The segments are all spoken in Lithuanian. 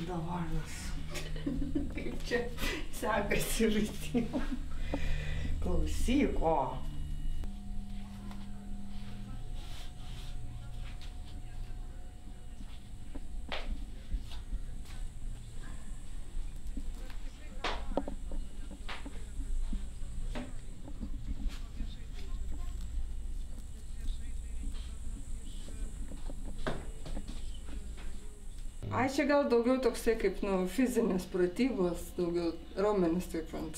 Davanas. Kaip čia sekasi žaidimą. Klausyk, o. Ai, čia gal daugiau toksai kaip, fizinės pratybos, daugiau raumenis taip ant.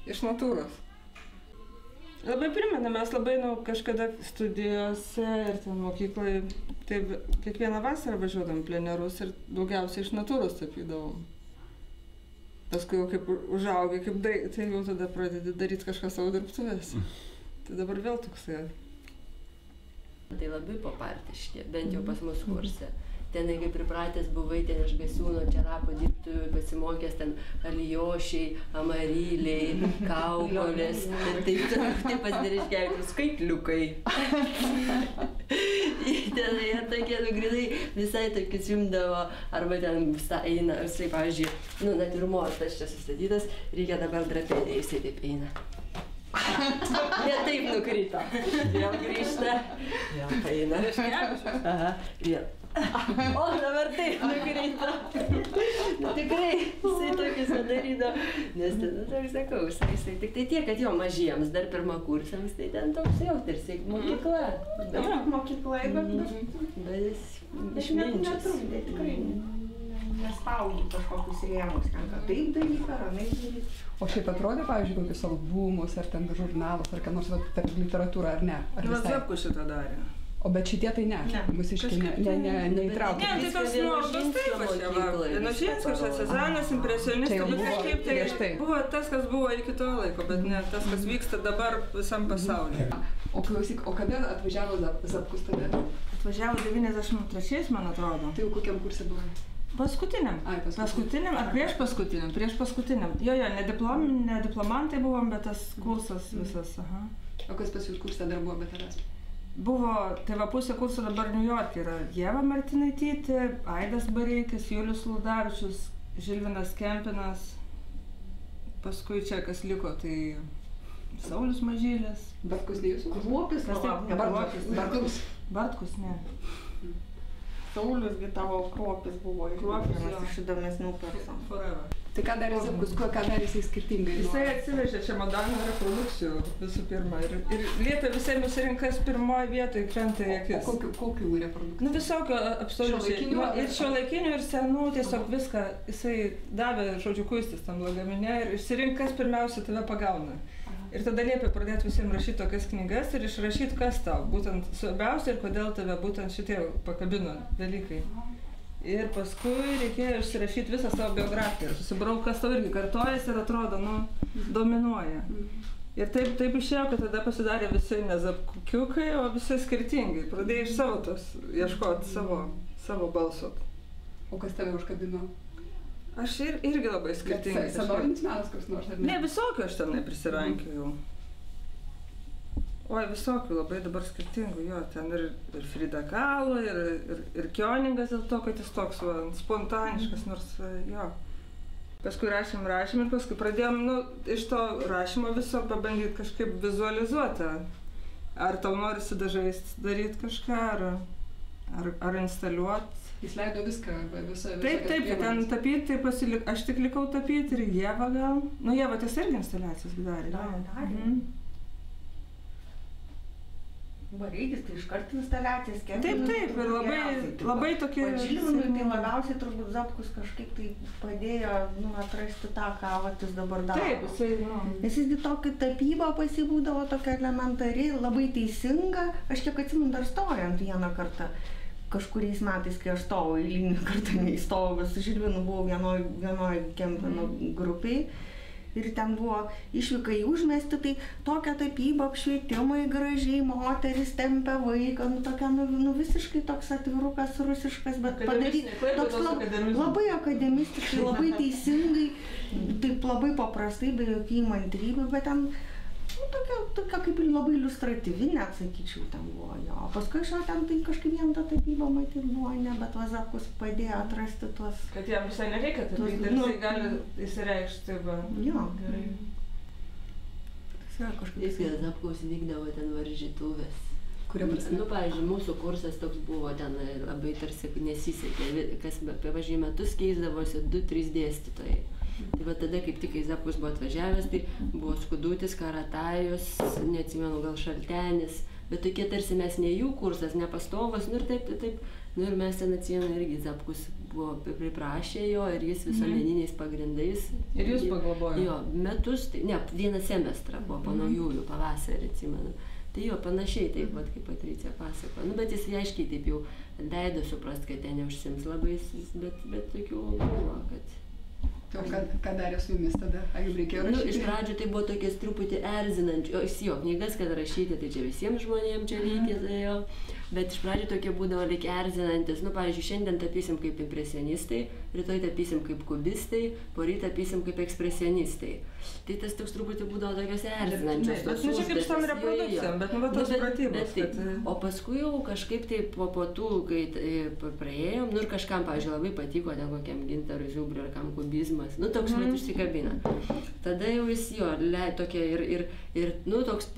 Iš natūros. Labai primena, mes labai, kažkada studijose ir ten mokyklai, taip kiekvieną vasarą važiuodam plenerus ir daugiausiai iš natūros tapydavom. Paskui jau kaip užaugai, tai jau tada pradedi daryti kažką savo dirbtuvės. Tai dabar vėl toksai. Tai labai popartiški, bent jau pas mus kurse. Tenai kaip pripratęs buvai, ten iš Gasiūno Čerapo dirbtuvių pasimokęs ten alijošiai, amaryliai, kaukolės, taip pas Dereškevičius skaitliukai. Tenai jie tokie, grinai, visai tokius jumdavo, arba ten eina, štai, pavyzdžiui, natiurmortas čia sustatytas, reikia dabar drapedį, jisai taip eina. Jie taip nukrito. Vėl grįžta. Vėl eina. Dereškevičius? Aha, vėl. O, dabar taip nukrito. Tikrai, jisai tokius darydavo. Nes ten, toks sakau, jisai tik tai tiek, kad jo mažiems, dar pirmakursiams, tai ten toks jau tarsi mokykla. Mokykla, bet jis išminčius. Tikrai nespaudžiu kažkokius rėmus, ten taip dalyką, ramiai daryti. O šiaip atrodė, pavyzdžiui, kokius albumus, ar ten žurnalus, ar ką nors per literatūrą, ar ne? Zapkus šitą darė. O bet šitie tai ne, mūsiškai neįtraukė. Ne, tai tos nuodos taip aš čia va. Vienožinskas, Sezanas, impresionistai, bet kažkaip tai buvo tas, kas buvo iki to laiko, bet ne tas, kas vyksta dabar visam pasaulyje. O klausyk, o kada atvažiavo Zapkus tada? Atvažiavo 93, man atrodo. Tai jau kokiam kursė buvo? Paskutiniam. Paskutiniam ar prieš paskutiniam? Prieš paskutiniam. Jo, ne diplomantai buvom, bet tas kursas visas. Aha. O kas pas jūs kursą dar buvo be tavęs? Buvo, tai va pusė kurso dabar New York yra Ieva Martinaitytė, Aidas Bareikis, Julius Ludavičius, Žilvinas Kempinas. Paskui čia kas liko, tai Saulius Mažylis. Bartkus ne jūsų? Kruopis, Bartkus. Bartkus, ne. Saulius gi tavo Kruopis buvo vienas iš įdomesnių personų. Tai ką darė Zapkus, ką darė jisai skirtingai? Jisai atsivežė čemodanų reprodukcijų visų pirma ir liepė visiems nusirinkas pirmoje vietoje krenta į akis. O kokių reprodukcijų? Visokio absoliučiai. Ir šiuolaikinių, ir senų, tiesiog viską jisai davė, žodžiu, kuistis tam lagamine ir išsirinkas pirmiausia tave pagauna. Ir tada liepė pradėti visiems rašyti tokias knygas ir išrašyti, kas tau, būtent svarbiausia ir kodėl tave būtent šitie pakabino dalykai. Ir paskui reikėjo išsirašyti visą savo biografiją, susibrauk, kas tau irgi kartojasi ir atrodo, dominuoja. Ir taip išėjo, kad tada pasidarė visai ne Zapkiukai, o visai skirtingai. Pradėjai iš savo tos ieškoti savo balso. O kas tave užkabino? Aš irgi labai skirtingai. Senovinis menas koks nors, ar ne? Ne, visokių aš tenai prisirankėjau. Oi, visokių, labai dabar skirtingų, jo, ten ir Frida Kahlo, ir Kioningas dėl to, kad jis toks spontaniškas, nors jo. Paskui rašėm ir paskui pradėjom, iš to rašymo viso pabandyti kažkaip vizualizuoti. Ar tau norisi dažais daryti kažką, ar instaliuoti. Jis leido viską, visą Taip, ten tapyti, tai aš tik likau tapyti ir Ieva gal. Ieva ties irgi instaliacijas darė. Darė. Bareikis, tai iškart instaliacijas, Taip, ir labai tokie... Žilvinui tai labiausiai turbūt Zapkus kažkaip tai padėjo atrasti tą, ką jis dabar daro. Taip, jisai, Nes jisgi tokia tapyba pasibūdavo tokia elementari, labai teisinga. Aš kiek atsimenu dar stojant vieną kartą. Kažkuriais metais, kai aš stojau, eilinį kartą neįstojau, bet su Žilvinu buvau vienoj Kempino grupiai. Ir ten buvo išvyka į užmiestį, tai tokia tapyba, apšvietimai gražiai, moteris tempia vaiką, tokia, visiškai toks atvirukas rusiškas, bet padaryti toks labai akademistiškai, labai teisingai, taip labai paprastai, be jokių įmantrybių, bet ten tokia kaip labai iliustratyvi, net sakyčiau, ten buvo jo. Paskui aš ten tai kažkaip vien ta tapyba matyt buvo, ne, bet Zapkus padėjo atrasti tuos... Kad jam visai nereikia tapyti, jisai gali įsireikšti, va. Jo. Gerai. Viskas Zapkaus vykdavo ten varžytuvės. Kuria prasme? Nu, pavyzdžiui, mūsų kursas toks buvo, ten labai tarsi nesisekė, kas, pavyzdžiui, metus keisdavosi 2-3 dėstytojai. Tai va tada, kaip tik, kai Zapkus buvo atvažiavęs, tai buvo Skudutis, Karatajus, neatsimenu, gal Šaltenis, bet tokie tarsi mes ne jų kursas, nepastovas, nu ir taip. Nu ir mes ten atsimenu irgi Zapkus buvo priprašė jo ir jis visuomeniniais pagrindais. Ir jūs paglabojo? Jo, metus, tai, ne, vieną semestrą buvo po naujųjų pavasarį, atsimenu. Tai jo, panašiai taip, vat, kaip Patricija pasakojo. Nu, bet jis aiškiai taip jau leido suprast, kad ten neužsims labai, bet tokių buvo, kad... O ką darė su jumis tada? Ar jums reikėjo rašyti? Nu, iš pradžių tai buvo tokias truputį erzinančios, jo, knygas, kad rašyti, tai čia visiems žmonėms čia reikia, tai jo. Bet iš pradžių tokie būdavo lyg erzinantis. Nu, pavyzdžiui, šiandien tapysim kaip impresionistai, rytoj tapysim kaip kubistai, poryt tapysim kaip ekspresionistai. Tai tas toks truputį būdavo tokios erzinančios. Bet nu čia kaip tam reprodukcijom, bet nu va tos pratybos. O paskui jau kažkaip tai po tų, kai praėjom, nu ir kažkam, pavyzdžiui, labai patiko, ten kokiam Gintarui Zubriui ar kam kubizmas, nu toks vat užsikabina. Tada jau jis jo, tokia ir nu toks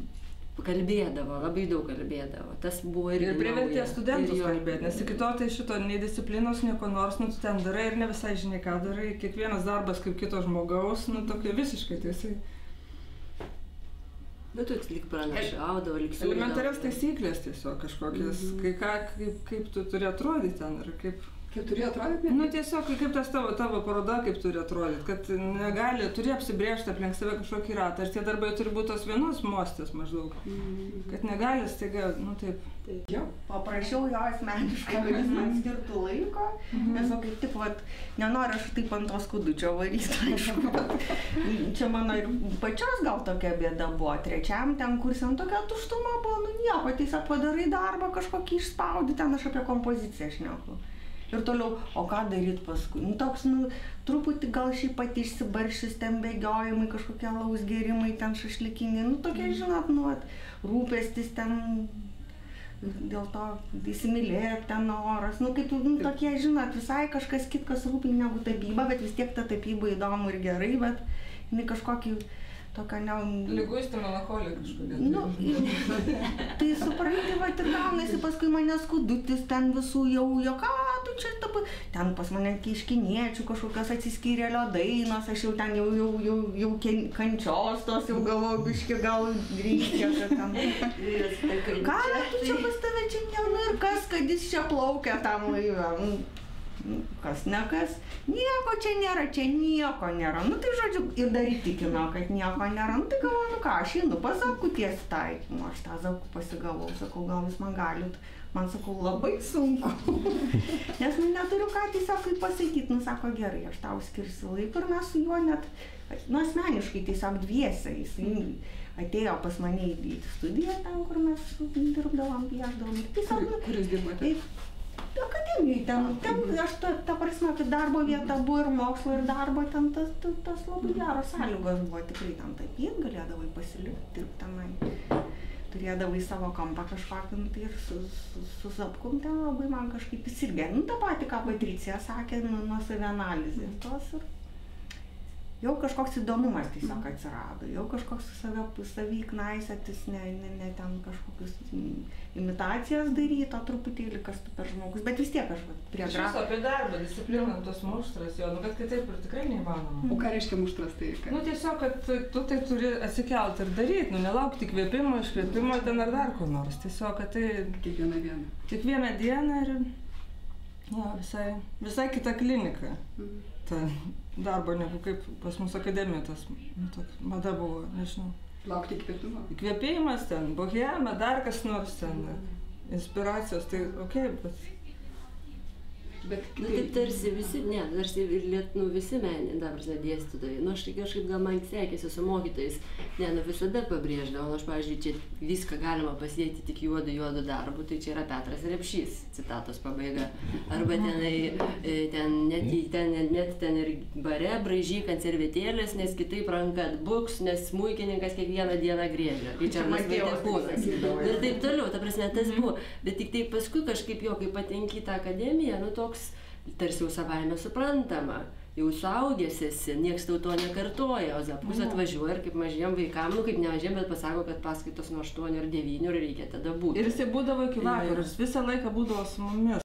kalbėdavo, labai daug kalbėdavo. Tas buvo irgi ir privertė studentus kalbėti, nes iki to tai šito nei disciplinos, nieko nors, nu tu ten darai ir ne visai žinai, ką darai. Kiekvienas darbas kaip kito žmogaus, nu tokia visiškai tiesiai. Nu toks lyg pranašaudavo, lyg siūlydavo. Elementarias taisyklės tiesiog kažkokias, kaip tu turi atrodyti ten ir kaip... Kaip turi atrodyti? Nu tiesiog, kaip tas tavo paroda, kaip turi atrodyti, kad negali, turi apsibrėžti aplink save kažkokį ratą ir tie darbai turi būti tos vienos mostės maždaug, kad negali staiga, nu taip. Jo, paprašiau jo asmeniškai, kad jis man skirtų laiko, nes kaip tik, vat, nenoriu aš taip ant to Skudučio varyti, aišku, čia mano ir pačios gal tokia bėda buvo, trečiam ten kursiam tokia tuštuma buvo, nu nieko, tiesiog padarai darbą, kažkokį išspaudi, ten aš apie kompoziciją šneku. Ir toliau, o ką daryt paskui? Nu toks, nu, truputį gal šiaip pati išsibaršis, ten bėgiojimai, kažkokie alaus gėrimai, ten šašlikiniai, nu tokie, žinot, nu, rūpestis ten, dėl to įsimylėt ten oras, nu, kaip, nu, tokie, žinot, visai kažkas kitkas rūpi negu tapyba, bet vis tiek ta tapyba įdomu ir gerai, bet jinai kažkokį tokia ne... Liguistų melancholija kažkokia. Nu, tai supranti, va, ir gaunasi paskui mane Skudutis ten visų jau, ką tu čia tapai, ten pas mane kiškiniečių kažkokios atsiskyrėlio dainos, aš jau ten jau kančios tos, jau galvoju, biški gal reikia, kad ten... Ką tu čia pas tave čia ne, ir kas, kad jis čia plaukia tam laive? Kas ne kas, nieko čia nėra, čia nieko nėra. Nu tai žodžiu, ir dar įtikino, kad nieko nėra. Nu tai galvoju, nu ką, aš einu pas Zapkų tiesi taikymu. Aš tą Zapkų pasigavau, sakau, gal jūs man galit. Man sakau, labai sunku. Nes nu neturiu ką tiesiog kaip pasakyti. Nu sako, gerai, aš tau skirsiu laiko ir mes su juo net, nu asmeniškai tiesiog dviese. Jis atėjo pas mane į studiją ten, kur mes dirbdavom, piešdavom. Kur jūs dirbote? Akademijai, ten aš ta prasme, kad darbo vieta buvo ir mokslo ir darbo, ten tas labai geros sąlygos buvo, tikrai ten tapyt, galėdavai pasilikti, dirbti tenai. Turėdavai savo kampą kažkokį, tai ir su Zapkum ten labai man kažkaip įsirgė. Nu, tą patį, ką Patricija sakė, nuo savianalizės tos ir jau kažkoks įdomumas tiesiog atsirado, jau kažkoks savį knaisėtis, ne ten kažkokius imitacijas daryti, o truputėlį kas tu per žmogus, bet vis tiek aš prie Iš viso apie darbą, discipliną, tos muštras, jo, nu bet kitaip ir tikrai neįmanoma. O ką reiškia muštras tai? Nu tiesiog, kad tu tai turi atsikelt ir daryti, nu nelaukti įkvėpimo, iškvėpimo ten ar dar kur nors, tiesiog, kad tai... Kiekvieną dieną. Kiekvieną dieną ir... Jo, visai kita klinika. Ta darbo negu kaip pas mūsų akademija, tas mada buvo, nežinau. Laukti įkvėpimo? Įkvėpimas ten, bohema, dar kas nors ten, inspiracijos, tai okei, bet... Nu, taip tarsi visi, ne, tarsi visi meniniai, dabar dėstytojai. Nu, aš kažkaip gal man sekėsi su mokytojais. Ne, nu visada pabrėždavau. Aš, pavyzdžiui, čia viską galima pasiekti tik juodu darbu, tai čia yra Petras Repšys, citatos pabaiga. Arba net ten ir bare braižyk ant servetėlės, nes kitaip ranka atbuks, nes smuikininkas kiekvieną dieną griežia. Ričardas Vaitiekūnas. Ir taip toliau, ta prasme, tas buvo. Bet tik taip paskui kažkaip jo, kai patenki į tą akademiją, nu toks tarsi jau savaime suprantama. Jau suaugęs esi, nieks tau to nekartoja, o Zapkus atvažiuoja ir kaip mažiem vaikam, nu kaip ne mažiem, bet pasako, kad paskaitos nuo 8 ar 9 ir reikia tada būti. Ir jisai būdavo iki vakaro, jis visą laiką būdavo su mumis.